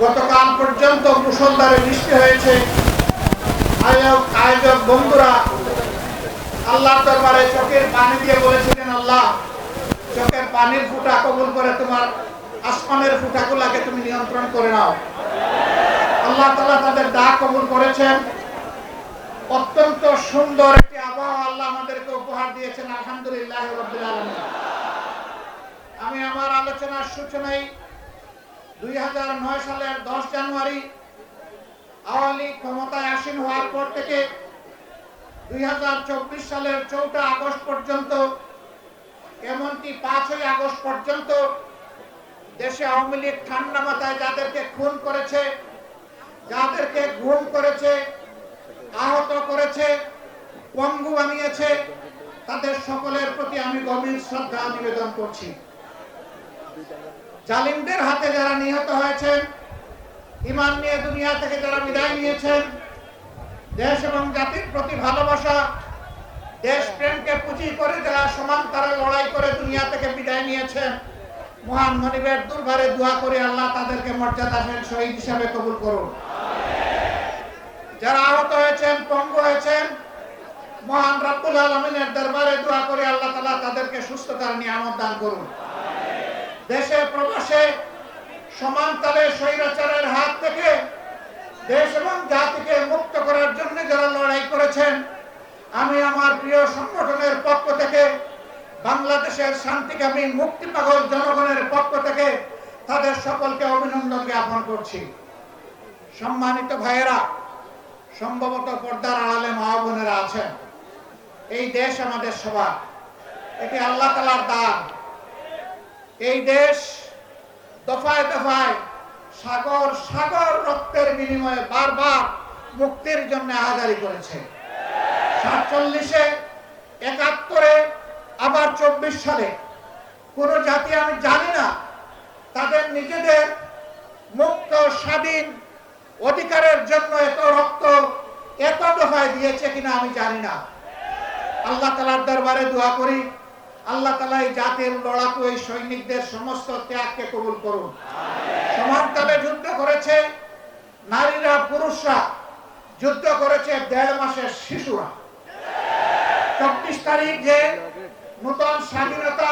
গতকাল পর্যন্ত মুষলধারে বৃষ্টি হয়েছে। আয়োজক বন্ধুরা আল্লাহর দরবারে চোখের পানি দিয়ে বলেছিলেন, আল্লাহ চোখের পানির ফুটা কবুল করে তোমার আসমানের ফুটাগুলাকে তুমি নিয়ন্ত্রণ করে নাও। আল্লাহ তাআলা তাদের ডাক কবুল করেছেন। অত্যন্ত সুন্দর একটি আবহাওয়া আল্লাহ আমাদেরকে উপহার দিয়েছেন। আলহামদুলিল্লাহ রাব্বিল আলামিন। আমি আমার আলোচনার সূচনায় 2009 সালের 10 জানুয়ারি আওয়ামী লীগ ক্ষমতায় আসীন হওয়ার পর থেকে 2024 সালের 4 আগস্ট পর্যন্ত, এমনকি 5ই আগস্ট পর্যন্ত দেশে আওয়ামী লীগ ঠান্ডা মাথায় যাদেরকে খুন করেছে, যাদেরকে গুম করেছে, আহত করেছে, পঙ্গু বানিয়েছে, তাদের সকলের প্রতি আমি গভীর শ্রদ্ধা নিবেদন করছি। জালিমদের হাতে যারা নিহত হয়েছেন, ঈমান নিয়ে দুনিয়া থেকে যারা বিদায় নিয়েছেন, দেশ এবং জাতির প্রতি ভালোবাসা, দেশ প্রেমকে পুঁজি করে যারা সমান্তরাল লড়াই করে দুনিয়া থেকে বিদায় নিয়েছেন, মহান মনিবের দরবারে দোয়া করে আল্লাহ তাদেরকে মর্যাদাশীল শহীদ হিসাবে কবুল করুন। যারা আহত হয়েছেন, পঙ্গু হয়েছেন, মহান রব্বুল আলামিনের দরবারে দোয়া করে আল্লাহ তাআলা তাদেরকে সুস্থতার নিয়ামত দান করুন। দেশে প্রবাসে সমানতালে স্বৈরাচারের হাত থেকে দেশ এবং জাতিকে মুক্ত করার জন্য যারা লড়াই করেছেন, আমি আমার প্রিয় সংগঠনের পক্ষ থেকে, বাংলাদেশের শান্তিকামী মুক্তি পাগল জনগণের পক্ষ থেকে তাদের সকলকে অভিনন্দন জ্ঞাপন করছি। সম্মানিত ভাইয়েরা, সম্ভবত পর্দার আড়ালে মা বোনেরা আছেন, এই দেশ আমাদের সবার, এটি আল্লাহ তাআলার দান। এই দেশ দফায় দফায় সাগর সাগর রক্তের বিনিময়ে বারবার মুক্তির জন্য আহাজারি করেছে। 47-এ, 71-এ, আবার 24 সালে কোন জাতি আমি জানি না তাদের নিজেদের মুক্ত স্বাধীন অধিকারের জন্য এত রক্ত এত দফায় দিয়েছে কিনা আমি জানি না। আল্লাহ তাআলার দরবারে দোয়া করি, আল্লাহ তাআলা এই জাতির লড়াকু এই সৈনিকদের সমস্ত ত্যাগকে কবুল করুন। সমানতালে যুদ্ধ করেছে নারীরা, পুরুষরা, যুদ্ধ করেছে 1.5 মাসের শিশুরা। 24 তারিখ যে নতুন স্বাধীনতা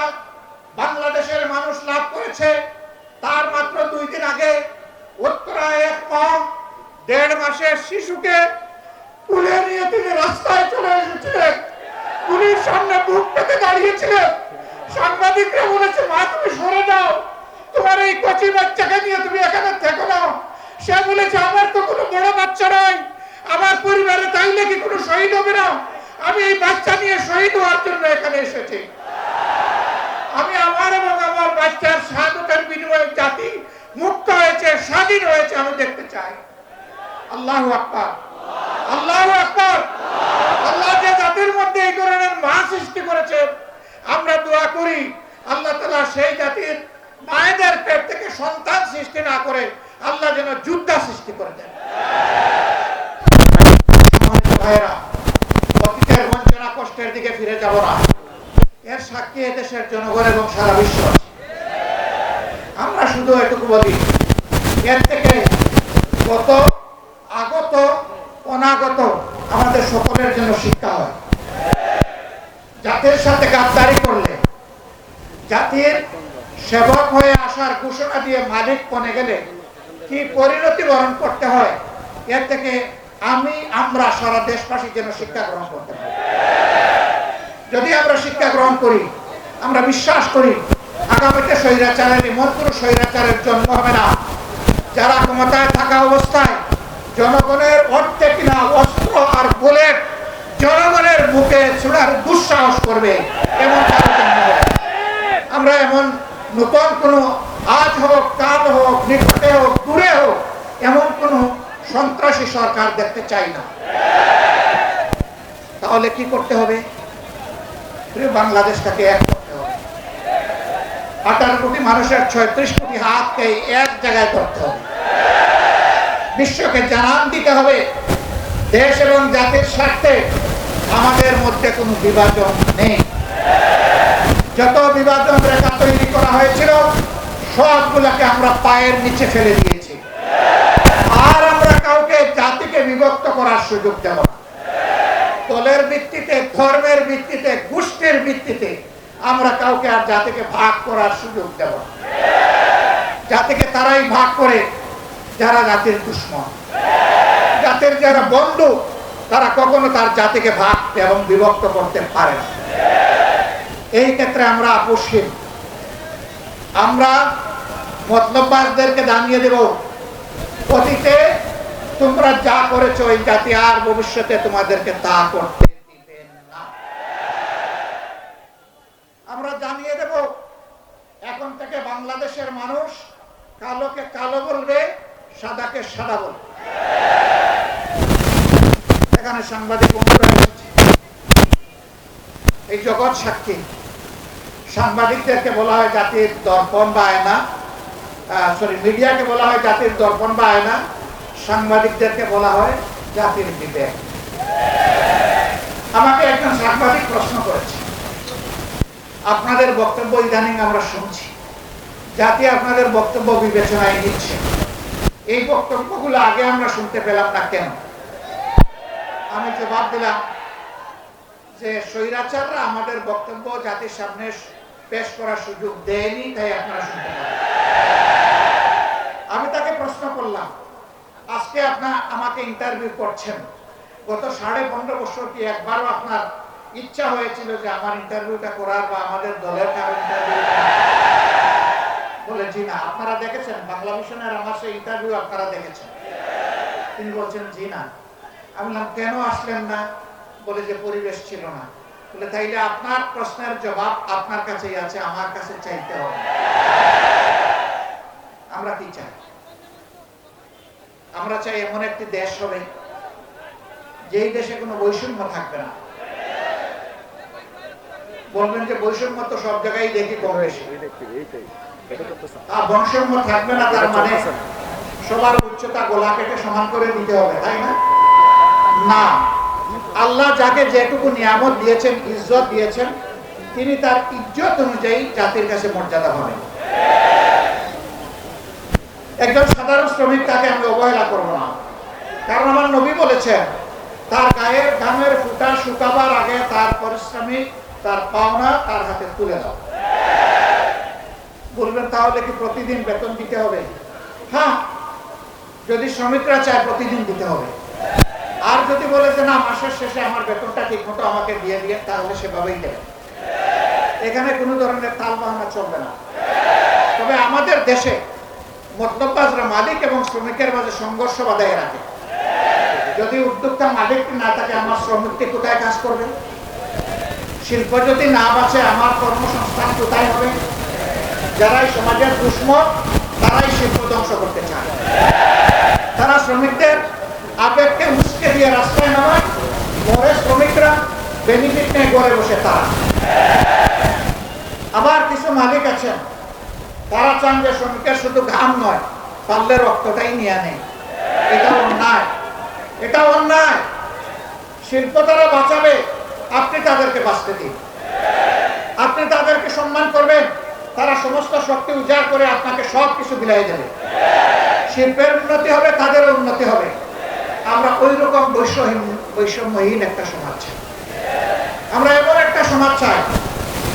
বাংলাদেশের মানুষ লাভ করেছে, তার মাত্র 2 দিন আগে উত্তরায় এক মা 1.5 মাসের শিশুকে তুলে নিয়ে তিনি রাস্তায় চলে এসেছিলেন। পুলিশ সামনে বুক পেতে দাঁড়িয়েছিলেন। সাংবাদিকরা বলেছে, মা তুমি সরে যাও, তোমার এই কচি বাচ্চাকে নিয়ে তুমি এখানে থেকো না। সে বলেছে, আমার তো কোনো বড় বাচ্চা নাই, আমার পরিবারে তাইলে কি কোনো শহীদ হবে না? আমি এই বাচ্চা নিয়ে শহীদ হওয়ার জন্য এখানে এসেছি। আমি আমার এবং আমার বাচ্চার শাহাদাতের বিনিময়ে জাতি মুক্ত হয়েছে, স্বাধীন হয়েছে, আমি দেখতে চাই। আল্লাহু আকবার, আল্লাহু আকবার। আল্লাহ যে জাতির মধ্যে এই ধরনের মা সৃষ্টি করেছে, আমরা দোয়া করি আল্লাহ তাআলা সেই জাতির মায়েদের পেট থেকে সন্তান সৃষ্টি না করে আল্লাহ যেন যোদ্ধা সৃষ্টি করে দেন। ভাইরা, অতীতের বঞ্চনা কষ্টের দিকে ফিরে যাব না, এর সাক্ষী দেশের জনগণ এবং সারা বিশ্ব। আমরা শুধু এটুকু বলি, এর থেকে গত, আগত, অনাগত আমাদের সকলের জন্য শিক্ষা হয়। জাতির সাথে গাদ্দারি করলে, জাতির সেবক হয়ে আসার ঘোষণা দিয়ে মালিক বনে গেলে কি পরিণতি বরণ করতে হয়, এর থেকে আমরা সারা দেশবাসী যেন শিক্ষা গ্রহণ করতে পারি। যদি আমরা শিক্ষা গ্রহণ করি, আমরা বিশ্বাস করি আগামীতে স্বৈরাচারের, এমন কোনো স্বৈরাচারের জন্ম হবে না যারা ক্ষমতায় থাকা অবস্থায় জনগণের অর্থে কিনা অস্ত্র আর বুলেট জনগণের বুকে ছোড়ার দুঃসাহস করবে, এমন কারো জন্ম হবে। আমরা এমন নতুন কোনো, আজ হোক, কাল হোক, নিকটে হোক, দূরে হোক, এমন কোনো সন্ত্রাসী সরকার দেখতে চাই না। তাহলে কি করতে হবে? বাংলাদেশটাকে এক করতে হবে। 18 কোটি মানুষের 36 কোটি হাতকে এক জায়গায় করতে হবে। বিশ্বকে জানান দিতে হবে দেশ এবং জাতির স্বার্থে আমাদের মধ্যে কোনো বিভাজন নেই। যত বিভাজন রেখা তৈরি করা হয়েছিল সবগুলাকে আমরা পায়ের নিচে ফেলে দিয়েছি। আর আমরা কাউকে জাতিকে বিভক্ত করার সুযোগ দেব না। দলের ভিত্তিতে, ধর্মের ভিত্তিতে, গোষ্ঠীর ভিত্তিতে আমরা কাউকে আর জাতিকে ভাগ করার সুযোগ দেব না। জাতিকে তারাই ভাগ করে যারা জাতির দুশ্মন। জাতির যারা বন্ধু তারা কখনো তার জাতিকে ভাগ এবং বিভক্ত করতে পারে না। এই ক্ষেত্রে আমরা আপোষহীন। আমরা মতলববাজদেরকে জানিয়ে দেব, অতীতে তোমরা যা করেছো এই জাতি আর ভবিষ্যতে তোমাদেরকে তা করতে দিবে না। আমরা জানিয়ে দেব, এখন থেকে বাংলাদেশের মানুষ কালোকে কালো বলবে, সাদাকে সাদা বলবে। এখানে সাংবাদিক বন্ধুরা এসেছে, এই জগৎ সাক্ষী। সাংবাদিকদেরকে বলা হয় জাতির দর্পণ বা আয়না, মিডিয়াকে বলা হয় জাতির দর্পণ বা আয়না, সাংবাদিকদেরকে বলা হয় জাতির বিবেক। আমাকে একজন সাংবাদিক প্রশ্ন করেছে, আপনাদের বক্তব্য ইদানিং আমরা শুনছি, জাতি আপনাদের বক্তব্য বিবেচনায় নিচ্ছে, এই বক্তব্যগুলো আগে আমরা শুনতে পেলাম না কেন? আমি জবাব দিলাম যে স্বৈরাচাররা আমাদের বক্তব্য জাতির সামনে পেশ করার সুযোগ দেয়নি, তাই আপনারা শুনতে পারেন। আমি তাকে প্রশ্ন করলাম, আজকে আপনার আমাকে ইন্টারভিউ করছেন, গত 15.5 বছর কি একবারও আপনার ইচ্ছা হয়েছিল যে আমার ইন্টারভিউটা করার বা আমাদের দলের কারো ইন্টারভিউ? বলে জি না। আপনারা দেখেছেন বাংলা মিশনের আমার সেই ইন্টারভিউ? আপনারা দেখেছেন? তিনি বলছেন জি না। আমি বললাম কেন আসলেন না? বলে যে পরিবেশ ছিল না। বলে তাইলে আপনার প্রশ্নের জবাব আপনার কাছেই আছে, আমার কাছে চাইতে হবে। আমরা কি চাই? আমরা চাই এমন একটি দেশ হবে যেই দেশে কোনো বৈষম্য থাকবে না। বলবেন যে বৈষম্য তো সব জায়গায় দেখি কম বেশি। বৈষম্য থাকবে না তার মানে সবার উচ্চতা গলা কেটে সমান করে দিতে হবে, তাই না? না, আল্লাহ যাকে যেটুকু নিয়ামত দিয়েছেন, ইজ্জত দিয়েছেন, তিনি তার ইজ্জত অনুযায়ী জাতির কাছে মর্যাদা পাবেন। একজন সাধারণ শ্রমিক, তাকে আমি অবহেলা করবো না, কারণ আমার নবী বলেছেন তার গায়ের ঘামের ফুটা শুকাবার আগে তার পরিশ্রমিক, তার পাওনা তার হাতে তুলে দাও। বলবেন তাহলে কি প্রতিদিন বেতন দিতে হবে? হ্যাঁ, যদি শ্রমিকরা চায় প্রতিদিন দিতে হবে। আর যদি বলে যে না, মাসের শেষে আমার বেতনটা ঠিক মতো আমাকে দিয়ে দিয়ে, তাহলে সেভাবেই দেবে। এখানে কোনো ধরনের তাল বাহানা চলবে না। তবে আমাদের দেশে মতলববাজরা মালিক এবং শ্রমিকের মাঝে সংঘর্ষ বাঁধায় রাখে। যদি উদ্যোক্তা মালিকটি না থাকে, আমার শ্রমিকটি কোথায় কাজ করবে? শিল্প যদি না বাঁচে, আমার কর্মসংস্থান কোথায় হবে? যারাই সমাজের দুশ্মন তারাই শিল্প ধ্বংস করতে চায়। তারা শ্রমিকদের আবেগকে উস্কে দিয়ে রাস্তায় নামায়, পরে শ্রমিকরা বেনিফিট নিয়ে ঘরে বসে তারা। আবার কিছু মালিক আছেন, তারা চান যে শ্রমিকের শুধু ঘাম নয়, পারলে রক্তটাই নিয়ে নেয়। এটা অন্যায়, এটা অন্যায়। শিল্প তারা বাঁচাবে, আপনি তাদেরকে বাঁচতে দিন। আপনি তাদেরকে সম্মান করবেন, তারা সমস্ত শক্তি উজাড় করে আপনাকে সব কিছু বিলাই দেবে। শিল্পের উন্নতি হবে, তাদের উন্নতি হবে। আমরা ওই রকম বৈষম্যহীন একটা সমাজ চাই। আমরা এমন একটা সমাজ চাই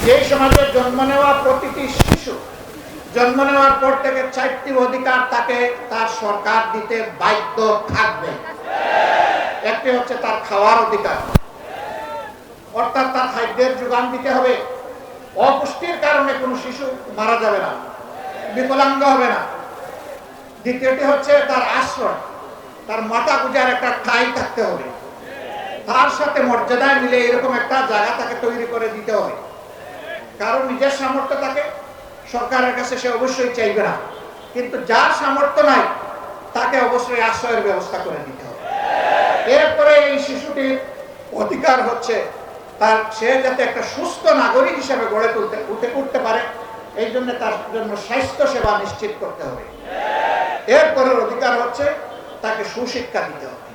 যে সমাজে জন্ম নেওয়া প্রতিটি শিশু জন্ম নেওয়ার পর থেকে 4টি অধিকার তাকে তার সরকার দিতে বাধ্য থাকবে। একটি হচ্ছে তার খাওয়ার অধিকার, অর্থাৎ তার খাদ্যের যোগান দিতে হবে। অপুষ্টির কারণে কোনো শিশু মারা যাবে না, বিকলাঙ্গ হবে না। দ্বিতীয়টি হচ্ছে তার আশ্রয়, তার মাথা গুজার একটা ঠাঁই থাকতে হবে। তার সাথে মর্যাদায় মিলে এরকম একটা জায়গা তাকে তৈরি করে দিতে হবে। কারণ নিজের সামর্থ্য থাকে, সরকারের কাছে সে অবশ্যই চাইবে না, কিন্তু যার সামর্থ্য নাই তাকে অবশ্যই আশ্রয়ের ব্যবস্থা করে দিতে হবে। এরপরে এই শিশুটির অধিকার হচ্ছে সে যাতে একটা সুস্থ নাগরিক হিসেবে গড়ে উঠতে পারে, এই জন্য তার জন্য স্বাস্থ্য সেবা নিশ্চিত করতে হবে। এরপরের অধিকার হচ্ছে তাকে সুশিক্ষা দিতে হবে।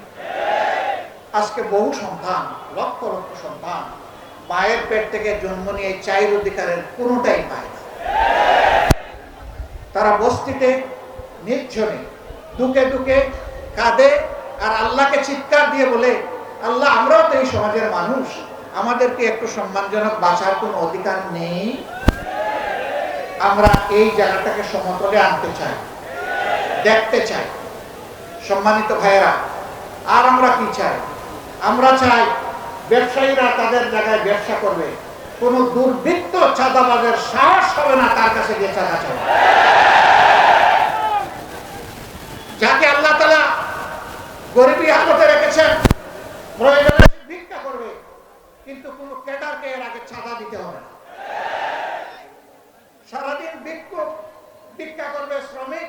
আজকে বহু সন্তান, লক্ষ লক্ষ সন্তান মায়ের পেট থেকে জন্ম নিয়ে 4 অধিকারের কোনোটাই পায় না। তারা বস্তিতে নির্জনে দুকে দুকে কাঁদে আর আল্লাহকে চিৎকার দিয়ে বলে, আল্লাহ আমরাও তো এই সমাজের মানুষ, আমাদেরকে একটু সম্মানজনক বাঁচার কোনো অধিকার নেই? আমরা এই জায়গাটাকে সমতলে আনতে চাই, দেখতে চাই। সম্মানিত ভাইয়েরা, আর আমরা কি চাই? আমরা চাই ব্যবসায়ীরা তাদের জায়গায় ব্যবসা করবে, কোন দুর্বৃত্ত চাঁদাবাজের সাহস হবে না তার কাছে গিয়ে চাঁদা চাওয়া। যাকে আল্লাহ তাআলা গরিবী হালতে রেখেছেন, প্রয়োজনে ভিক্ষা করবে, কিন্তু কোন ক্যাডারকে এর আগে চাঁদা দিতে হবে না। সারাদিন ভিক্ষা করবে, শ্রমিক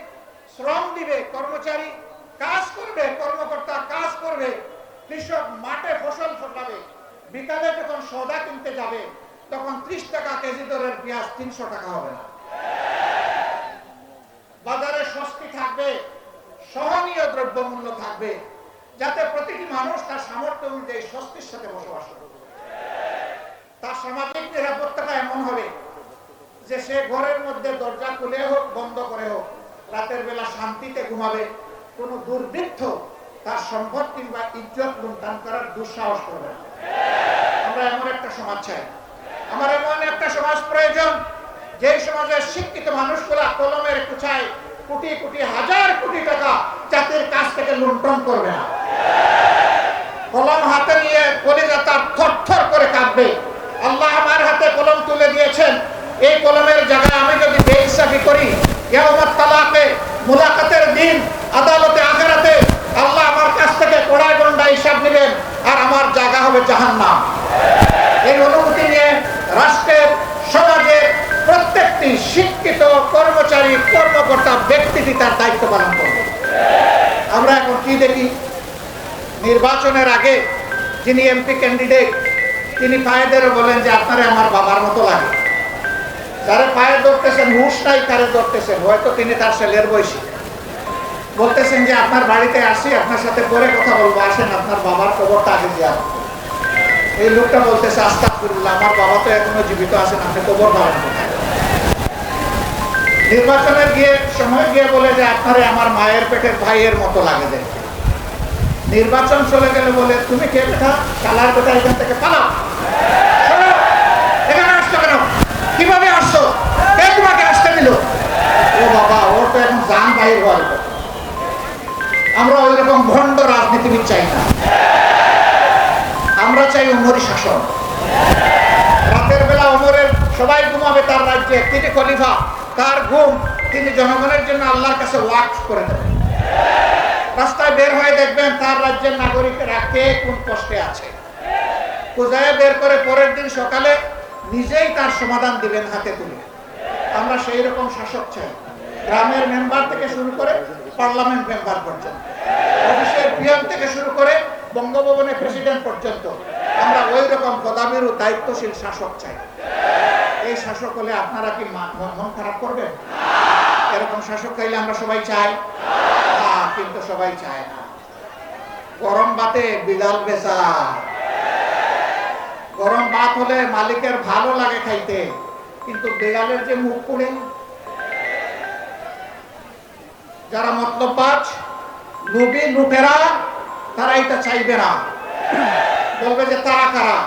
শ্রম দিবে, কর্মচারী কাজ করবে, কর্মকর্তা কাজ করবে, কৃষক মাঠে ফসল ফলাবে, বিকালে যখন সওদা কিনতে যাবে তখন 30 টাকা কেজি দরের পেঁয়াজ 300 টাকা হবে না। বাজারে স্বস্তি থাকবে, সহনীয় দ্রব্যমূল্য থাকবে, যাতে প্রতিটি মানুষ তার সামর্থ্য অনুযায়ী স্বস্তির সাথে বসবাস করবে। তার সামাজিক নিরাপত্তাটা এমন হবে যে সে ঘরের মধ্যে দরজা খুলে হোক বন্ধ করে হোক রাতের বেলা শান্তিতে ঘুমাবে, কোন দুর্বৃত্ত তার সম্পদ কিংবা ইজ্জত লুণ্ঠন করার দুঃসাহস করবে না। আমরা এমন একটা সমাজ চাই, আমার এমন একটা সমাজ প্রয়োজন যে সমাজের শিক্ষিত মানুষগুলা কলমের একটু চাই, কোটি কোটি হাজার কোটি টাকা জাতির কাছ থেকে লুণ্ঠন করবে না। কলম হাতে নিয়ে কলিজা তার থরথর করে কাঁপবে। আল্লাহ আমার হাতে কলম তুলে দিয়েছেন, এই কলমের জায়গায় আমি যদি বেইনসাফি করি, কিয়ামত তালাকে মুলাকাতের দিন আদালতে আখিরাতে আল্লাহ আমার কাছ থেকে কড়াই গন্ডা হিসাব নেবেন আর আমার জায়গা হবে জাহান্নাম। এই অনুভূতি নিয়ে রাষ্ট্রের, সমাজের প্রত্যেকটি শিক্ষিত কর্মচারী, কর্মকর্তা ব্যক্তিটি তার দায়িত্ব পালন করবে। আমরা এখন কি দেখি? নির্বাচনের আগে যিনি এমপি ক্যান্ডিডেট তিনি পায়েদেরও বলেন যে আপনারে আমার বাবার মতো লাগে। যারা পায়ে ধরতেছেন হুঁশ নাই, কারে ধরতেছেন, হয়তো তিনি তার ছেলের বয়সী। বলতেছেন যে আপনার বাড়িতে আসি, আপনার সাথে পরে কথা বলবো, আসেন আপনার বাবার কবরটা আগে দিয়ে আসবো। এই লোকটা বলতেছে আস্তাগফিরুল্লাহ, আমার বাবা তো এখনো জীবিত আছেন, আপনি কবর পাবেন কোথায়? নির্বাচনের সময় গিয়ে বলে যে আপনারে আমার মায়ের পেটের ভাইয়ের মতো লাগে দেখতে। নির্বাচন চলে গেলে বলে তুমি কে বেটা, শালার বেটা, এখান থেকে পালাও, এখানে আসছো কেন, কিভাবে আসছো, কে তোমাকে আসতে দিল? ও বাবা, ওর তো এখন জান বাইর হওয়ার। আমরা ওই রকম ভণ্ড রাজনীতিবিদ চাই না, আমরা চাই উমরি শাসন। রাতের বেলা ওমরের সবাই ঘুমাবে তার রাজ্যে, তিনি খলিফা, তার ঘুম তিনি জনগণের জন্য আল্লাহর কাছে ওয়াকফ করে দেবেন। রাস্তায় বের হয়ে দেখবেন তার রাজ্যের নাগরিকেরা কে কোন কষ্টে আছে, খুঁজে বের করে পরের দিন সকালে নিজেই তার সমাধান দিবেন হাতে তুলে। আমরা সেই রকম শাসক চাই, গ্রামের মেম্বার থেকে শুরু করে পার্লামেন্ট মেম্বার পর্যন্ত, অফিসের পিয়ন থেকে শুরু করে বঙ্গভবনের প্রেসিডেন্ট পর্যন্ত আমরা ওই রকম পদাবিরু দায়িত্বশীল শাসক চাই। এই শাসক হলে আপনারা কি মন খারাপ করবেন? এরকম শাসক চাইলে আমরা সবাই চাই, কিন্তু সবাই চায় না। গরম ভাতে বিড়াল বেচা, গরম ভাত হলে মালিকের ভালো লাগে খাইতে, কিন্তু বিড়ালের যে মুখ পুড়ে। যারা মতলববাজ, লোভী, লুটেরা, তারা এটা চাইবে না, বলবে যে তারা কারা,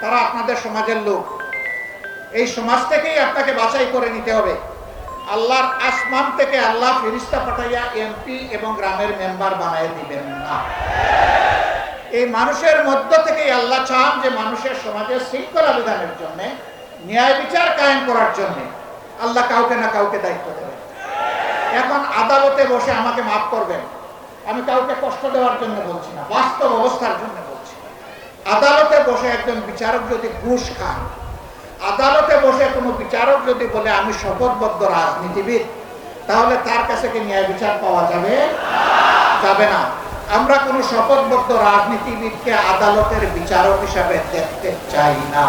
তারা আপনাদের সমাজের লোক। এই সমাজ থেকেই আপনাকে বাছাই করে নিতে হবে। আল্লাহর আসমান থেকে আল্লাহ ফেরেশতা পাঠাইয়া এমপি এবং গ্রামের মেম্বার বানায় দিবেন না। এই মানুষের মধ্য থেকেই আল্লাহ চান যে মানুষের সমাজের শৃঙ্খলা বিধানের জন্য, ন্যায় বিচার কায়েম করার জন্য আল্লাহ কাউকে না কাউকে দায়িত্ব দেবেন। এখন আদালতে বসে, আমাকে মাফ করবেন, আমি কাউকে কষ্ট দেওয়ার জন্য বলছি না, বাস্তব অবস্থার জন্য বলছি। আদালতে বসে একজন বিচারক যদি ঘুষ খান, আদালতে বসে কোনো বিচারক যদি বলে আমি শপথবদ্ধ রাজনীতিবিদ, তাহলে তার কাছে কি ন্যায় বিচার পাওয়া যাবে? যাবে না। আমরা কোনো শপথবদ্ধ রাজনীতিবিদকে আদালতের বিচারক হিসাবে দেখতে চাই না।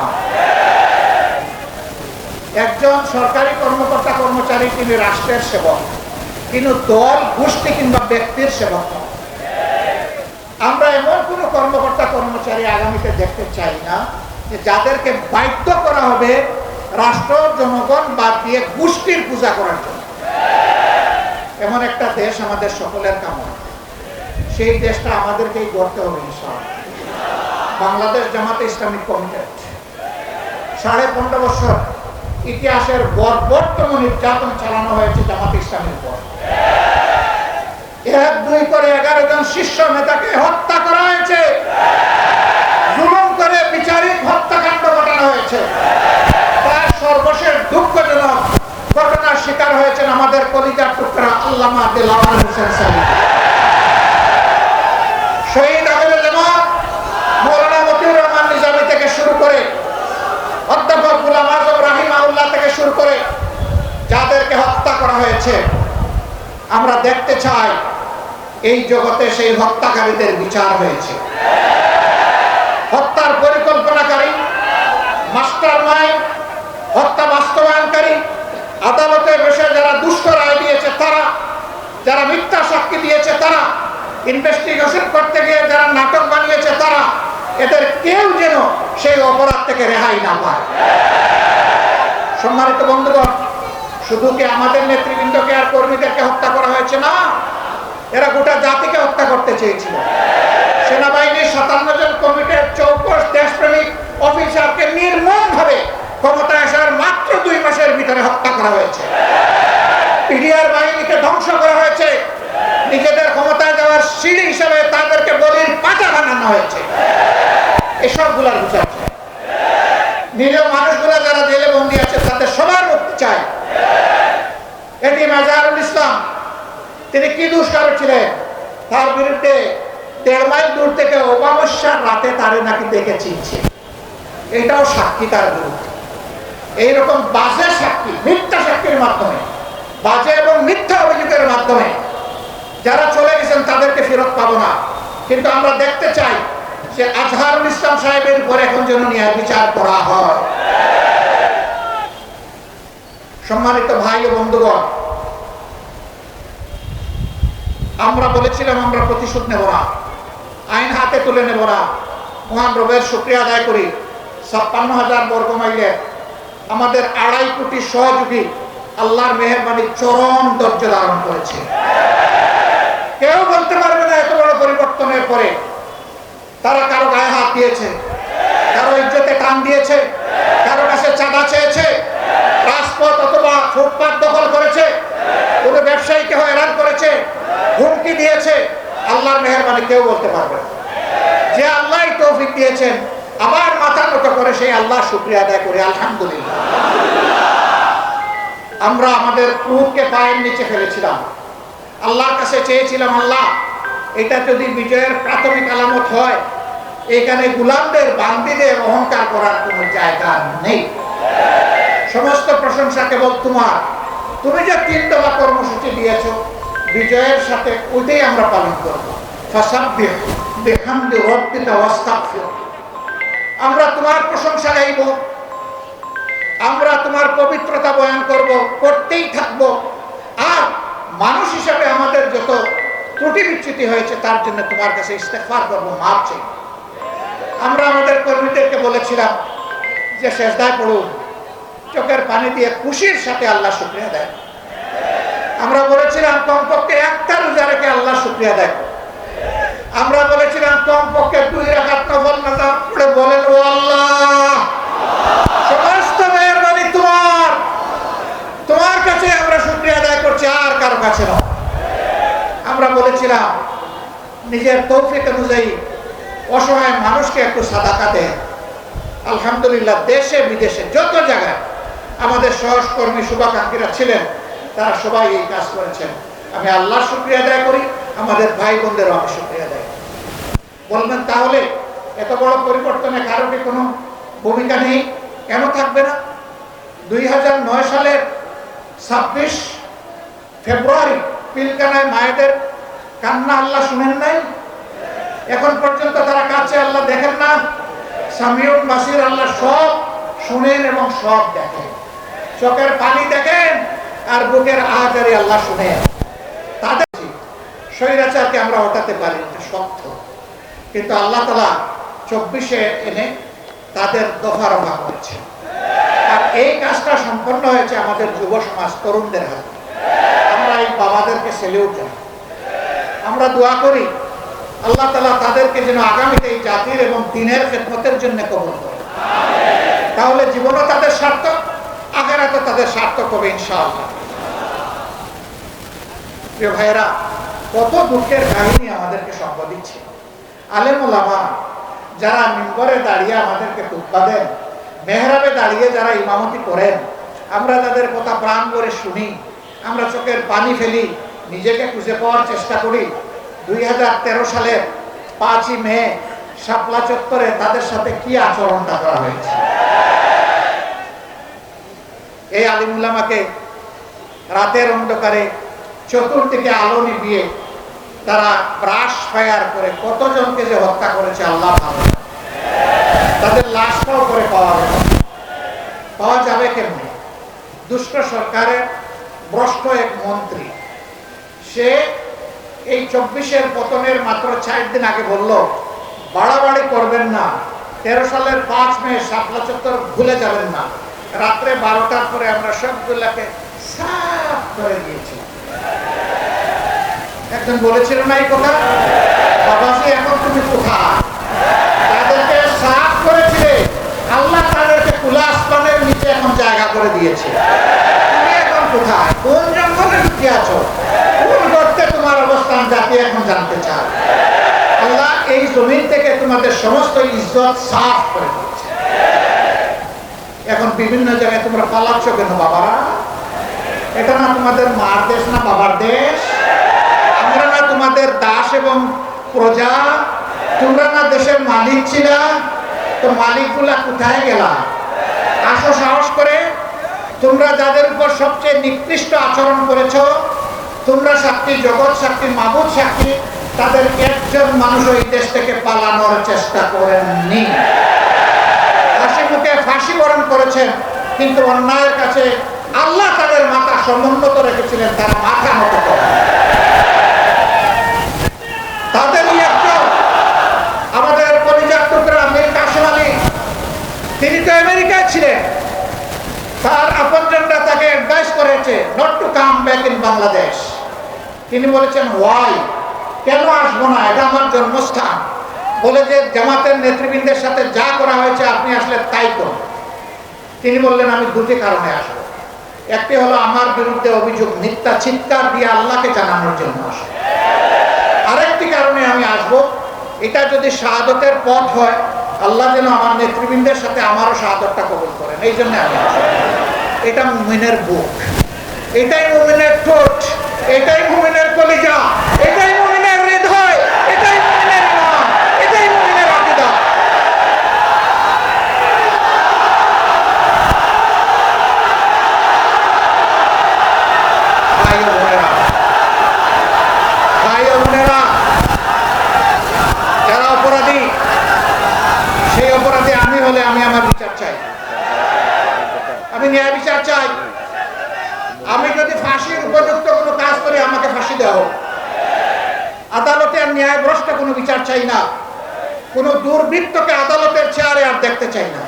একজন সরকারি কর্মকর্তা কর্মচারী তিনি রাষ্ট্রের সেবক, কিন্তু দল, গোষ্ঠী কিংবা ব্যক্তির সেবক নয়। আমরা এমন কোন কর্মকর্তা কর্মচারী আগামীতে দেখতে চাই না যে যাদেরকে বাধ্য করা হবে রাষ্ট্র, জনগণ বাদ দিয়ে গোষ্ঠীর পূজা করার জন্য। এমন একটা দেশ আমাদের সকলের কামনা। সেই দেশটা আমাদেরকেই গড়তে হবে ইনশাআল্লাহ। বাংলাদেশ জামাতে ইসলামিক কমিটেড 15.5 বছর ইতিহাসের বর্বরতম নির্যাতন চালানো হয়েছে জামাতে ইসলামের উপর। 1-2 করে 11 জন শীর্ষ নেতাকে হত্যা করা হয়েছে, জুলুম করে বিচারিক হত্যাকাণ্ড ঘটানো হয়েছে। তার সর্বশেষ দুঃখজনক ঘটনার শিকার হয়েছেন আমাদের কলিজার টুকরা আল্লামা দেলাওয়ার হোসেন সালিম। শহীদ আমিরুল জামাত মাওলানা মতিউর রহমান নিজামী থেকে শুরু করে অধ্যাপক গোলাম আযম রাহিমাহুল্লাহ থেকে শুরু করে যাদেরকে হত্যা করা হয়েছে, আমরা দেখতে চাই এই জগতে সেই হত্যাকারীদের বিচার হয়েছে। হত্যার পরিকল্পনাকারী, মাস্টারমাইন্ড, হত্যা বাস্তবায়নকারী, আদালতে বসে যারা দুষ্ট রায় দিয়েছে তারা, যারা মিথ্যা সাক্ষী দিয়েছে তারা, ইনভেস্টিগেশন করতে গিয়ে যারা নাটক বানিয়েছে তারা, এদের কেউ যেন সেই অপরাধ থেকে রেহাই না পায়। সম্মানিত বন্ধুগণ, শুধু কি আমাদের নেতৃবৃন্দকে আর কর্মীদেরকে হত্যা করা হয়েছে না, এরা গোটা জাতিকে হত্যা করতে চেয়েছিল। সেনাবাহিনীর 57 জন কমিটির 24 দেশপ্রেমিক অফিসারকে নির্মমভাবে ক্ষমতায় আসার মাত্র 2 মাসের ভিতরে হত্যা করা হয়েছে। পিডিআর বাহিনীকে ধ্বংস করা হয়েছে, নিজেদের ক্ষমতায় যাওয়ার সিঁড়ি হিসাবে তাদেরকে বলির পাঁচা বানানো হয়েছে। এসবগুলার বিচার চাই। নিরীহ মানুষগুলা যারা জেলে বন্দী আছে তাদের সবার মুক্তি চাই। এটি মাজারুল ইসলাম, তিনি কি দুষ্কার ছিলেন, তার বিরুদ্ধে 1.5 মাইল দূর থেকে অমাবস্যার রাতে তারে নাকি দেখে চিনছে, এটাও সাক্ষী তার বিরুদ্ধে। এইরকম বাজে সাক্ষী, মিথ্যা সাক্ষীর মাধ্যমে, বাজে এবং মিথ্যা অভিযোগের মাধ্যমে যারা চলে গেছেন তাদেরকে ফেরত পাবো না। কিন্তু আমরা দেখতে চাই যে আজহারুল ইসলাম সাহেবের উপর এখন যেন ন্যায় বিচার করা হয়। সম্মানিত ভাই ও বন্ধুগণ, আমরা বলেছিলাম আমরা প্রতিশোধ নেব না, আইন হাতে তুলে নেব না। মহান রবের শুকরিয়া আদায় করি, 56,000 বর্গ মাইলে আমাদের 2.5 কোটি সহযোগী আল্লাহর মেহেরবানি চরম ধৈর্য ধারণ করেছে। কেউ বলতে পারবে না এত বড় পরিবর্তনের পরে তারা কারো গায়ে হাত দিয়েছে, কারো ইজ্জতে টান দিয়েছে, কারো কাছে চাঁদা চেয়েছে, রাজপথ অথবা ফুটপাত দখল করেছে, কোনো ব্যবসায়ীকে হয়রান করেছে, হুমকি দিয়েছে। আল্লাহর মেহেরবানি কেউ বলতে পারবে না। যে আল্লাহ তৌফিক দিয়েছেন, আবার মাথা নত করে সেই আল্লাহ শুকরিয়া আদায় করি আলহামদুলিল্লাহ। আমরা আমাদের ক্রোধকে পায়ের নিচে ফেলেছিলাম, আল্লাহর কাছে চেয়েছিলাম, আল্লাহ এটা যদি বিজয়ের প্রাথমিক আলামত হয়, এখানে গোলামদের বান্দিদের অহংকার করার কোনো জায়গা নেই। সমস্ত প্রশংসা কেবল তোমার। তুমি যে 3 দফা কর্মসূচি দিয়েছো, বিজয়ের সাথে ওইটাই আমরা পালন করবো। ফাসাব্বিহ বিহামদি রাব্বিকা ওয়াস্তাগফির। আমরা তোমার প্রশংসা গাইব, আমরা তোমার পবিত্রতা বয়ান করব, করতেই থাকব। আর মানুষ হিসাবে আমাদের যত ত্রুটি বিচ্যুতি হয়েছে তার জন্য তোমার কাছে ইস্তেগফার করব, মাফ চাই। আমরা আমাদের কর্মীদেরকে বলেছিলাম যে সেজদায় পড়ুন, চোখের পানি দিয়ে খুশির সাথে আল্লাহ শুকরিয়া দেয়। আমরা বলেছিলাম কমপক্ষে 1টা রোজা রেখে আল্লাহ শুকরিয়া দেয়। আমরা বলেছিলাম কমপক্ষে 2 রাকাত নফল নামাজ পড়ে বলেন, ও আল্লাহ সমস্ত মেহেরবানি তোমার, তোমার কাছে আমরা শুকরিয়া আদায় করছি, আর কারো কাছে না। আমরা বলেছিলাম নিজের তৌফিক অনুযায়ী অসহায় মানুষকে একটু সাদাকা দেন। আলহামদুলিল্লাহ, দেশে বিদেশে যত জায়গায় আমাদের সহকর্মী শুভাকাঙ্ক্ষীরা ছিলেন তারা সবাই এই কাজ করেছেন। আমি আল্লাহর শুকরিয়া আদায় করি, আমাদের ভাই বোনদেরও আমি শুকরিয়া আদায় করি। বলবেন তাহলে এত বড় পরিবর্তনে কারো কি কোনো ভূমিকা নেই? কেন থাকবে না? 2009 সালের 26 ফেব্রুয়ারি পিলকানায় মায়েদের কান্না আল্লাহ শুনেন নাই? এখন পর্যন্ত তারা কাছে আল্লাহ দেখেন না? সামিউল বাসির, আল্লাহ সব শুনেন এবং সব দেখেন। চোখের পানি দেখেন আর বুকের আহাজারি আল্লাহ শুনেন। তাদের স্বৈরাচারকে আমরা হটাতে পারি, সত্য, কিন্তু আল্লাহ তাআলা 24-এ এনে তাদের দফা রফা করেছে। আর এই কাজটা সম্পন্ন হয়েছে আমাদের যুব সমাজ, তরুণদের হাতে। আমরা এই বাবাদেরকে সেলিউট জানাই। আমরা দোয়া করি আল্লাহ তাআলা তাদেরকে যেন আগামীতে এই জাতির এবং দ্বীনের খেদমতের জন্য কবুল করে। তাহলে জীবনও তাদের সার্থক, আখিরাতও তাদের সার্থক হবে ইনশাআল্লাহ। প্রিয় ভাইয়েরা, কত দুঃখের কাহিনী আমাদেরকে সঙ্গ দিচ্ছে। আলেম ওলামা যারা মিম্বরে দাঁড়িয়ে আমাদেরকে খুতবা দেন, মেহরাবে দাঁড়িয়ে যারা ইমামতি করেন, আমরা তাদের কথা প্রাণ করে শুনি, আমরা চোখের পানি ফেলি, নিজেকে খুঁজে পাওয়ার চেষ্টা করি। 2013 সালের 5ই মে শাপলা চত্বরে তাদের সাথে কি আচরণটা করা হয়েছে। এই আলিম উলামাকে রাতের অন্ধকারে চতুর্দিকে আলো নিভিয়ে তারা ব্রাশ ফায়ার করে কতজনকে যে হত্যা করেছে আল্লাহ ভালো। তাদের লাশটাও করে পাওয়া যাবে কেমনে? দুষ্ট সরকারের ভ্রষ্ট এক মন্ত্রী, সে এই 24-এর পতনের মাত্র 4 দিন আগে বলল, বাড়াবাড়ি করবেন না, 13 সালের 5 মে শাপলা চত্বর ভুলে যাবেন না। রাত্রে 12টার পরে আমরা সবগুলাকে সাফ করে দিয়েছি। একজন বলেছিল না এই কথা, বাবাজি এখন তুমি কোথায়? তাদেরকে সাফ করেছিলে, আল্লাহ তাদেরকে খোলা আসমানের নিচে এখন জায়গা করে দিয়েছে। তুমি এখন কোথায়? কোন জঙ্গলে লুকিয়ে আছো? কোন গর্তে তোমার অবস্থান জাতি এখন জানতে চায়। আল্লাহ এই জমিন থেকে তোমাদের সমস্ত ইজ্জত সাফ করে দিয়েছে। এখন বিভিন্ন জায়গায় তোমরা পালাচ্ছ কেন বাবারা? এটা না তোমাদের মার দেশ না বাবার দেশ? আমরা না তোমাদের দাস এবং প্রজা? তোমরা না দেশের মালিক ছিলা? তো মালিকগুলা কোথায় গেলা? আসো সাহস করে। তোমরা যাদের উপর সবচেয়ে নিকৃষ্ট আচরণ করেছ, তোমরা সাক্ষী, জগৎ সাক্ষী, মাবুদ সাক্ষী, তাদের একজন মানুষ ওই দেশ থেকে পালানোর চেষ্টা করেননি। হাসি মুখে ফাঁসি বরণ করেছেন, কিন্তু অন্যায়ের কাছে আল্লাহ তাদের মাথা সমুন্নত রেখেছিলেন, তারা মাথা নত করে। তাদেরই একজন আমাদের কলিজার টুকরা মীর কাসেম আলী, তিনি তো আমেরিকায় ছিলেন। তার আপনজনরা তাকে অ্যাডভাইস করেছে not to come back in Bangladesh. তিনি বলেছেন ওয়াই, কেন আসবো না, এটা আমার জন্মস্থান। বলে যে জামাতের নেতৃবৃন্দের সাথে যা করা হয়েছে আপনি আসলে তাই করুন। তিনি বললেন আমি দুটি কারণে আসবো। একটি হলো আমার বিরুদ্ধে অভিযোগ মিথ্যা চিৎকার দিয়ে আল্লাহকে জানানোর জন্য আসবো। আরেকটি কারণে আমি আসবো, এটা যদি শাহাদতের পথ হয়, আল্লাহ যেন আমার নেতৃবৃন্দের সাথে আমারও শাহাদতটা কবুল করেন, এই জন্য আমি আসবো। এটা মুমিনের বুক, এটাই মুমিনের ঠোঁট, এটাই মুমিনের কলিজা, এটাই মুমিনের হৃদয়, এটাই মুমিনের ইমান, এটাই মুমিনের আকীদা। ভাই ও বোনেরা, যারা অপরাধী, সেই অপরাধী আমি হলে আমি আমার বিচার চাই, আমি ন্যায় বিচার চাই। আমি যদি ফাঁসির উপযুক্ত কোনো কাজ করি আমাকে ফাঁসি দেওয়া হোক। আদালতে আর ন্যায়ভ্রষ্ট কোনো বিচার চাই না, কোনো দুর্বৃত্তকে আদালতের চেয়ারে আর দেখতে চাই না।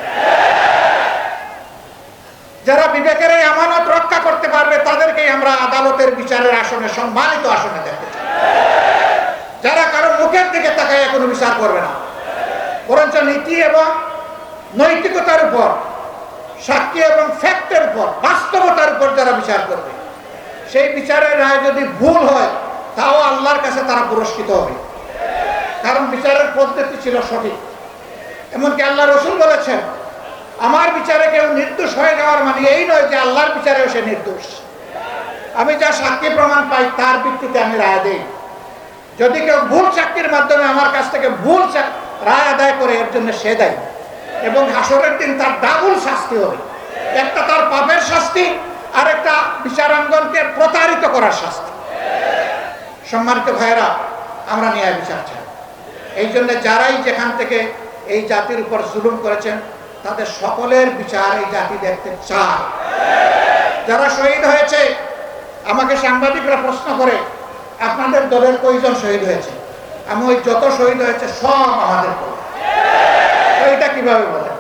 যারা বিবেকের এই আমানত রক্ষা করতে পারবে তাদেরকেই আমরা আদালতের বিচারের আসনে, সম্মানিত আসনে দেখতে চাই। যারা কারো মুখের দিকে তাকায় কোনো বিচার করবে না, বরঞ্চ নীতি এবং নৈতিকতার উপর, সাক্ষী এবং ফ্যাক্টের উপর, বাস্তবতার উপর যারা বিচার করবে, সেই বিচারের রায় যদি ভুল হয় তাও আল্লাহর কাছে তারা পুরস্কৃত হবে, কারণ বিচারের পদ্ধতি ছিল সঠিক। এমনকি আল্লাহ রসুল বলেছেন, আমার বিচারে কেউ নির্দোষ হয়ে যাওয়ার মানে এই নয় যে আল্লাহর বিচারেও সে নির্দোষ। আমি যা সাক্ষী প্রমাণ পাই তার ভিত্তিতে আমি রায় দেই। যদি কেউ ভুল সাক্ষীর মাধ্যমে আমার কাছ থেকে ভুল রায় আদায় করে, এর জন্য সে দায়ী, এবং হাসরের দিন তার ডাবল শাস্তি হবে। একটা তার পাপের শাস্তি, আর একটা বিচারাঙ্গনকে প্রতারিত করার শাস্তি। সম্মানিত ভাইয়েরা, আমরা ন্যায় বিচার চাই। এই জন্য যারাই যেখান থেকে এই জাতির উপর জুলুম করেছেন তাদের সকলের বিচার এই জাতি দেখতে চায়। যারা শহীদ হয়েছে, আমাকে সাংবাদিকরা প্রশ্ন করে আপনাদের দলের কয়জন শহীদ হয়েছে? আমি ওই যত শহীদ হয়েছে সব আমাদের দল। এটা কিভাবে বলেন?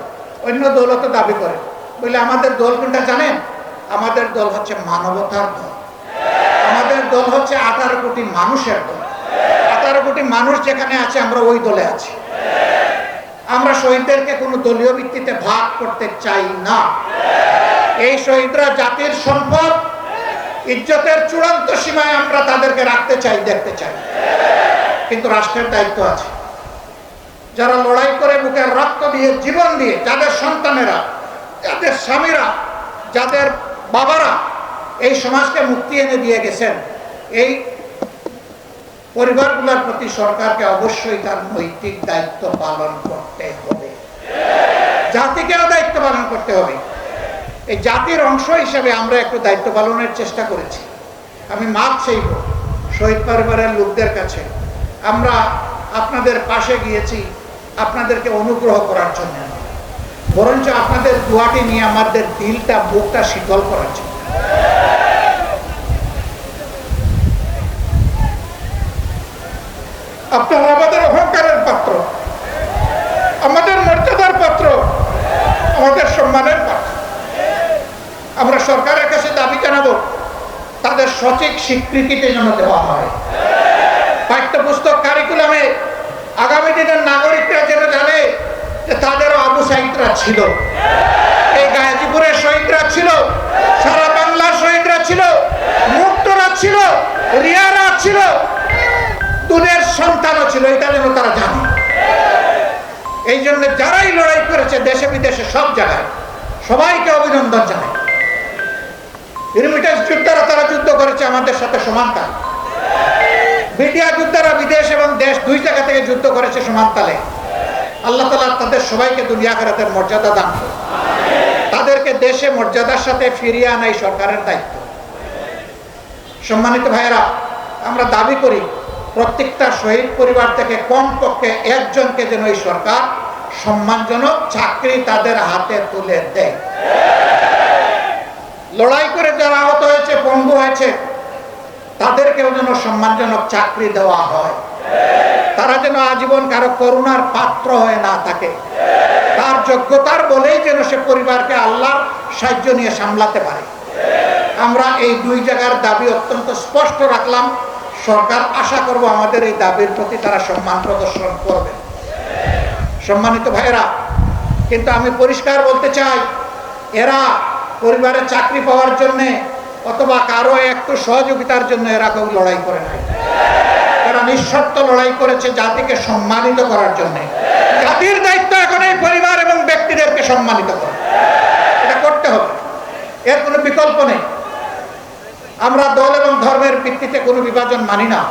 অন্য দলও তো দাবি করে, বলে আমাদের দল কোনটা জানেন? আমাদের দল হচ্ছে মানবতার দল। আমাদের দল হচ্ছে 18 কোটি মানুষের দল। 18 কোটি মানুষ যেখানে আছে আমরা ওই দলে আছি। আমরা শহীদদেরকে কোনো দলীয় ভিত্তিতে ভাগ করতে চাই না। এই শহীদরা জাতির সম্পদ, ইজ্জতের চূড়ান্ত সীমায় আমরা তাদেরকে রাখতে চাই, দেখতে চাই। কিন্তু রাষ্ট্রের দায়িত্ব আছে। যারা লড়াই করে বুকের রক্ত দিয়ে, জীবন দিয়ে, যাদের সন্তানেরা, যাদের স্বামীরা, যাদের বাবারা এই সমাজকে মুক্তি এনে দিয়ে গেছেন, এই পরিবারগুলোর প্রতি সরকারকে অবশ্যই তার নৈতিক দায়িত্ব পালন করতে হবে। জাতিকেও দায়িত্ব পালন করতে হবে। এই জাতির অংশ হিসেবে আমরা একটু দায়িত্ব পালনের চেষ্টা করেছি। আমি মাপ চাইব শহীদ পরিবারের লোকদের কাছে। আমরা আপনাদের পাশে গিয়েছি আপনাদেরকে অনুগ্রহ করার জন্য, বরঞ্চ আপনাদের দোয়াটি নিয়ে আমাদের দিলটা, বুকটা শীতল করার জন্য। আপনারা আমাদের অহংকারের পাত্র, আমাদের মর্যাদার পাত্র, আমাদের সম্মানের পাত্র। আমরা সরকারের কাছে দাবি জানাবো তাদের সঠিক স্বীকৃতিতে যেন দেওয়া হয়। পাঠ্যপুস্তক কারিকুলামে আগামী দিনের নাগরিকরা যেন জানে যে তাদেরও আবু সাঈদরা ছিল, এই গাজীপুরের শহীদরা ছিল, সারা বাংলার শহীদরা ছিল, মুক্তরা ছিল, রিয়ারা ছিল, দুনের সন্তানও ছিল। এটা যেন তারা জানে। এই জন্য যারাই লড়াই করেছে দেশে বিদেশে সব জায়গায়, সবাইকে অভিনন্দন জানাই। রিমিটেন্স যোদ্ধারা তারা যুদ্ধ করেছে আমাদের সাথে সমানতাল। মিডিয়া যোদ্ধারা বিদেশ এবং দেশ দুই জায়গা থেকে যুদ্ধ করেছে সমানতালে। আল্লাহ তাআলা তাদের সবাইকে দুনিয়া আখিরাতের মর্যাদা দান করুন। তাদেরকে দেশে মর্যাদার সাথে ফিরিয়ে আনাই সরকারের দায়িত্ব। সম্মানিত ভাইয়েরা, আমরা দাবি করি প্রত্যেকটা শহীদ পরিবার থেকে কমপক্ষে একজনকে যেন এই সরকার সম্মানজনক চাকরি তাদের হাতে তুলে দেয়। লড়াই করে যারা আহত হয়েছে, পঙ্গু হয়েছে, তাদেরকেও যেন সম্মানজনক চাকরি দেওয়া হয়। তারা যেন আজীবন কারো করুণার পাত্র হয়ে না থাকে। তার যোগ্যতার বলেই যেন সে পরিবারকে আল্লাহর সাহায্য নিয়ে সামলাতে পারে। আমরা এই দুই জায়গার দাবি অত্যন্ত স্পষ্ট রাখলাম। সরকার আশা করব আমাদের এই দাবির প্রতি তারা সম্মান প্রদর্শন করবে। সম্মানিত ভাইয়েরা, কিন্তু আমি পরিষ্কার বলতে চাই, এরা পরিবারে চাকরি পাওয়ার জন্য অথবা কারো একটু সহযোগিতার জন্য এরা কেউ লড়াই করে নাই। এরা নিঃশর্ত লড়াই করেছে জাতিকে সম্মানিত করার জন্য। জাতির দায়িত্ব এখন এই পরিবার এবং ব্যক্তিদেরকে সম্মানিত করা। এটা করতে হবে, এর কোনো বিকল্প নেই। আমরা দল এবং ধর্মের ভিত্তিতে কোনো বিভাজন মানি না।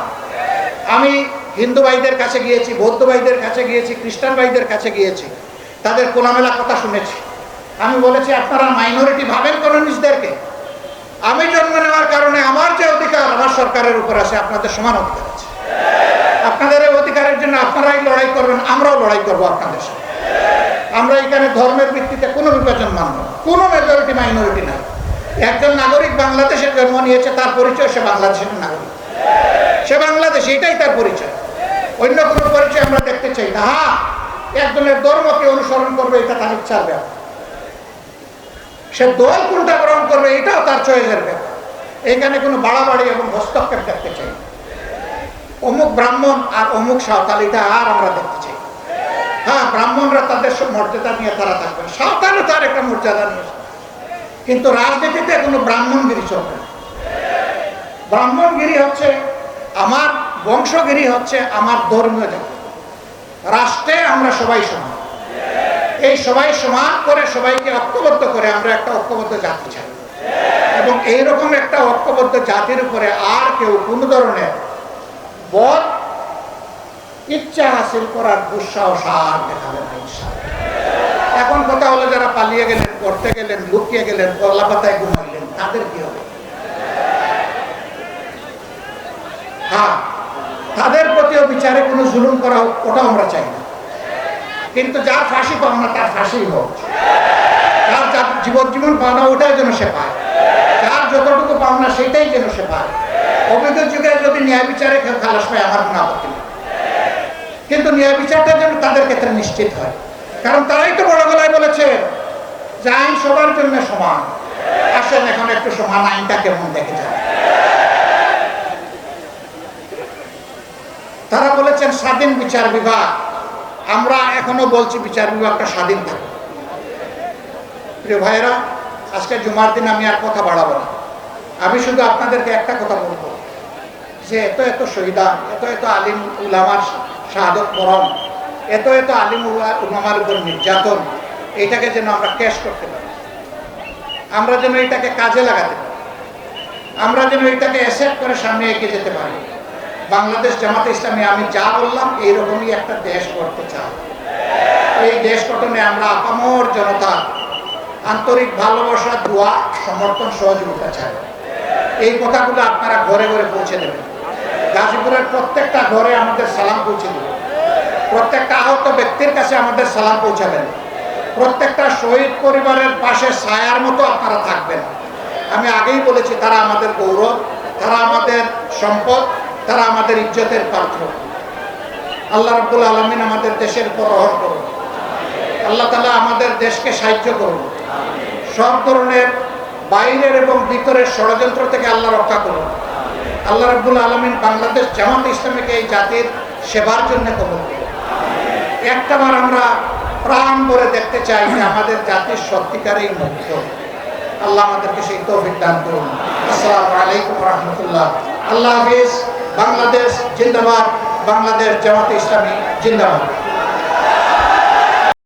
আমি হিন্দু ভাইদের কাছে গিয়েছি, বৌদ্ধ ভাইদের কাছে গিয়েছি, খ্রিস্টান ভাইদের কাছে গিয়েছি, তাদের খোলামেলা কথা শুনেছি। আমি বলেছি আপনারা মাইনরিটি ভাবেন কোন নিজেদেরকে? আমি জন্ম নেওয়ার কারণে আমার যে অধিকার আমার সরকারের উপর আছে, আপনাদের সমান অধিকার আছে। আপনাদের এই অধিকারের জন্য আপনারাই লড়াই করবেন, আমরাও লড়াই করবো আপনাদের সাথে। আমরা এখানে ধর্মের ভিত্তিতে কোনো বিভাজন মানব না, কোনো মেজরিটি মাইনরিটি নাই। একজন নাগরিক বাংলাদেশে জন্ম নিয়েছে, তার পরিচয় সে বাংলাদেশের নাগরিক, সে বাংলাদেশ, এটাই তার পরিচয়। অন্য কোনো পরিচয় আমরা দেখতে চাই না। হ্যাঁ, একজনের ধর্মকে অনুসরণ করবে, এটা তার ইচ্ছার ব্যাপার। সে দল কোনটা গ্রহণ করবে, এটাও তার চয়েসের ব্যাপার। এখানে কোনো বাড়াবাড়ি এবং হস্তক্ষেপ দেখতে চাই। অমুক ব্রাহ্মণ আর অমুক সাঁওতাল, এটা আর আমরা দেখতে চাই। হ্যাঁ, ব্রাহ্মণরা তাদের সব মর্যাদা নিয়ে তারা থাকবেন, সাঁওতালও তার একটা মর্যাদা নিয়ে। কিন্তু রাজনীতিতে কোনো ব্রাহ্মণগিরি চলবে না। ব্রাহ্মণগিরি হচ্ছে আমার বংশগিরি, হচ্ছে আমার ধর্মীয় জাতি। রাষ্ট্রে আমরা সবাই সমান। এই সবাই সমান করে, সবাইকে ঐক্যবদ্ধ করে আমরা একটা ঐক্যবদ্ধ জাতি চাই। এবং এইরকম একটা ঐক্যবদ্ধ জাতির উপরে আর কেউ কোন ধরনের বদ ইচ্ছা হাসিল করার দুঃসাহস আর দেখাবে না ইনশাআল্লাহ। এখন কথা হলো, যারা পালিয়ে গেলেন, করতে গেলেন, লুকিয়ে গেলেন, গলা পাতায় ঘুমাইলেন, তাদের কি হবে? হ্যাঁ, তাদের প্রতিও বিচারে কোনো জুলুম করা হোক, ওটাও আমরা চাই না। কিন্তু যার ফাঁসি পাওনা তার ফাঁসি হোক, যার জীবন পাওনা ওটাই যেন সে পায়, যার যতটুকু পাওনা সেটাই যেন সে পায়। অভিজ্ঞ যুগে যদি ন্যায় বিচারে কেউ খালাস পায়, আমার কোনো আপত্তি নেই। কিন্তু ন্যায় বিচারটা যেন তাদের ক্ষেত্রে নিশ্চিত হয়। কারণ তারাই তো বড় গলায় বলেছে যে আইন সবার জন্য সমান। আসেন এখন একটু সমান আইনটা কেমন দেখে যায়। তারা বলেছেন স্বাধীন বিচার বিভাগ। আমরা এখনো বলছি বিচার বিভাগটা স্বাধীন থাকে। প্রিয় ভাইয়েরা, আজকে জুমার দিন আমি আর কথা বাড়াবো না। আমি শুধু আপনাদেরকে একটা কথা বলবো যে এত এত শহীদা, এত এত আলিম উলামার শাহাদত বরণ, এত এত আলিম উলামার উপর নির্যাতন, এইটাকে যেন আমরা ক্যাশ করতে পারি, আমরা যেন এটাকে কাজে লাগাতে পারি, আমরা যেন এটাকে অ্যাসেপ্ট করে সামনে এগিয়ে যেতে পারি। বাংলাদেশ জামাতে ইসলামী আমি যা বললাম এইরকমই একটা দেশ গড়তে চাই। এই দেশ গঠনে আমরা আপামর জনতা আন্তরিক ভালোবাসা, দোয়া, সমর্থন, সহযোগিতা চাই। এই কথাগুলো আপনারা ঘরে ঘরে পৌঁছে দেবেন। গাজীপুরের প্রত্যেকটা ঘরে আমাদের সালাম পৌঁছে দেবেন। প্রত্যেকটা আহত ব্যক্তির কাছে আমাদের সালাম পৌঁছাবেন। প্রত্যেকটা শহীদ পরিবারের পাশে ছায়ার মতো আপনারা থাকবেন। আমি আগেই বলেছি, তারা আমাদের গৌরব, তারা আমাদের সম্পদ, তারা আমাদের ইজ্জতের পাত্র। আল্লাহ রাব্বুল আলামিন আমাদের দেশের উপর রহম করুন। আল্লাহ তাআলা আমাদের দেশকে সাহায্য করুন। সব ধরনের বাইরের এবং ভিতরের ষড়যন্ত্র থেকে আল্লাহ রক্ষা করুন। আল্লাহ রাব্বুল আলামিন বাংলাদেশ জামাত ইসলামীকে এই জাতির সেবার জন্য কবুল করুন। একটাবার আমরা প্রাণ ভরে দেখতে চাই যে আমাদের জাতির সত্যিকারেই মুক্ত। আল্লাহ আমাদেরকে সেই তৌফিক দান করুন। আসসালামু আলাইকুম ওয়া রাহমাতুল্লাহ। আল্লাহ হাফেজ। বাংলাদেশ জিন্দাবাদ। বাংলাদেশ জামাত ইসলামী জিন্দাবাদ।